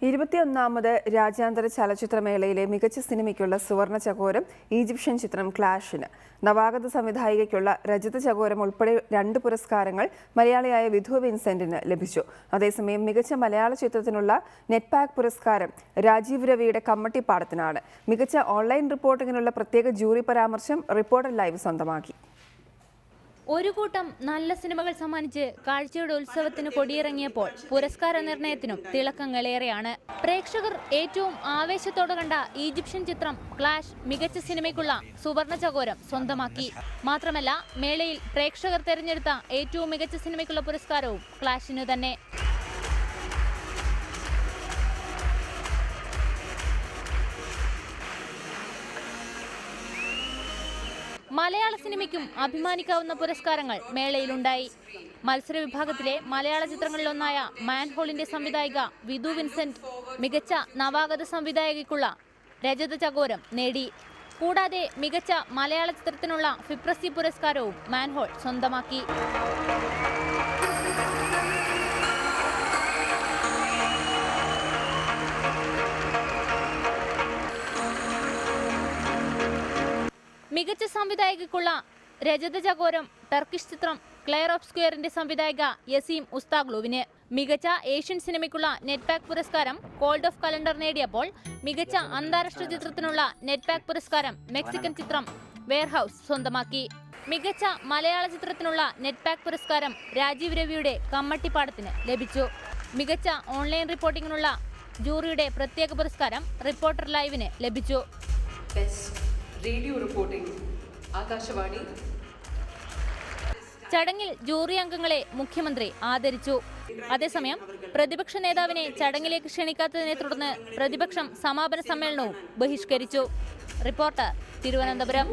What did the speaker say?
21ാമത് രാജ്യാന്തര ചലച്ചിത്രമേളയിലെ മികച്ച സിനിമയ്ക്കുള്ള സുവർണ ചകോരം ഈജിപ്ഷ്യൻ ചിത്രം ക്ലാഷിന്. നവാഗത സംവിധായികയ്ക്കുള്ള രജത ചകോരം ഉൾപ്പെടെ 2 പുരസ്കാരങ്ങൾ മലയാളിയായ വിധു വിൻസെന്റിന് ലഭിച്ചു. അതേസമയം മികച്ച മലയാള ചിത്രത്തിനുള്ള നെറ്റ്പാക് പുരസ്കാരം രാജീവ് രവിയുടെ കമ്മട്ടിപ്പാടത്തിനാണ്. മികച്ച ഓൺലൈൻ റിപ്പോർട്ടിങ്ങിനുള്ള പ്രത്യേക ജൂറി പരാമർശം റിപ്പോർട്ടർ ലൈവ് സ്വന്തമാക്കി. ഒരു കൂട്ടം നല്ല സിനിമകൾ സമ്മാനിച്ച് കാഴ്ചയുടെ ഉത്സവത്തിന് കൊടിയിറങ്ങിയപ്പോൾ പുരസ്കാര നിർണയത്തിനും തിളക്കങ്ങളേറെയാണ്. പ്രേക്ഷകർ ഏറ്റവും ആവേശത്തോടെ കണ്ട ഈജിപ്ഷ്യൻ ചിത്രം ക്ലാഷ് മികച്ച സിനിമയ്ക്കുള്ള സുവർണ ചകോരം സ്വന്തമാക്കി. മാത്രമല്ല, മേളയിൽ പ്രേക്ഷകർ തെരഞ്ഞെടുത്ത ഏറ്റവും മികച്ച സിനിമയ്ക്കുള്ള പുരസ്കാരവും ക്ലാഷിന് തന്നെ. മലയാള സിനിമയ്ക്കും അഭിമാനിക്കാവുന്ന പുരസ്കാരങ്ങൾ മേളയിലുണ്ടായി. മത്സര വിഭാഗത്തിലെ മലയാള ചിത്രങ്ങളിലൊന്നായ മാൻഹോളിന്റെ സംവിധായിക വിധു വിൻസെന്റ് മികച്ച നവാഗത സംവിധായകയ്ക്കുള്ള രജത ചകോരം നേടി. കൂടാതെ മികച്ച മലയാള ചിത്രത്തിനുള്ള ഫിപ്രസി പുരസ്കാരവും മാൻഹോൾ സ്വന്തമാക്കി. മികച്ച സംവിധായകയ്ക്കുള്ള രജത ചകോരം ടർക്കിഷ് ചിത്രം ക്ലെയർ ഓഫ് സ്ക്വയറിന്റെ സംവിധായക യസീം ഉസ്താഗ്ലുവിന്. മികച്ച ഏഷ്യൻ സിനിമയ്ക്കുള്ള നെറ്റ്പാക് പുരസ്കാരം കോൾഡ് ഓഫ് കലണ്ടർ നേടിയപ്പോൾ മികച്ച അന്താരാഷ്ട്ര ചിത്രത്തിനുള്ള നെറ്റ്പാക് പുരസ്കാരം മെക്സിക്കൻ ചിത്രം വെയർഹൌസ് സ്വന്തമാക്കി. മികച്ച മലയാള ചിത്രത്തിനുള്ള നെറ്റ്പാക് പുരസ്കാരം രാജീവ് രവിയുടെ കമ്മട്ടിപ്പാടത്തിന് ലഭിച്ചു. മികച്ച ഓൺലൈൻ റിപ്പോർട്ടിങ്ങിനുള്ള ജൂറിയുടെ പ്രത്യേക പുരസ്കാരം റിപ്പോർട്ടർ ലൈവിന് ലഭിച്ചു. Radio reporting Akashvani. ചടങ്ങിൽ ജൂറി അംഗങ്ങളെ മുഖ്യമന്ത്രി ആദരിച്ചു. അതേസമയം പ്രതിപക്ഷ നേതാവിനെ ചടങ്ങിലേക്ക് ക്ഷണിക്കാത്തതിനെ തുടർന്ന് പ്രതിപക്ഷം സമാപന സമ്മേളനവും ബഹിഷ്കരിച്ചു. റിപ്പോർട്ടർ, തിരുവനന്തപുരം.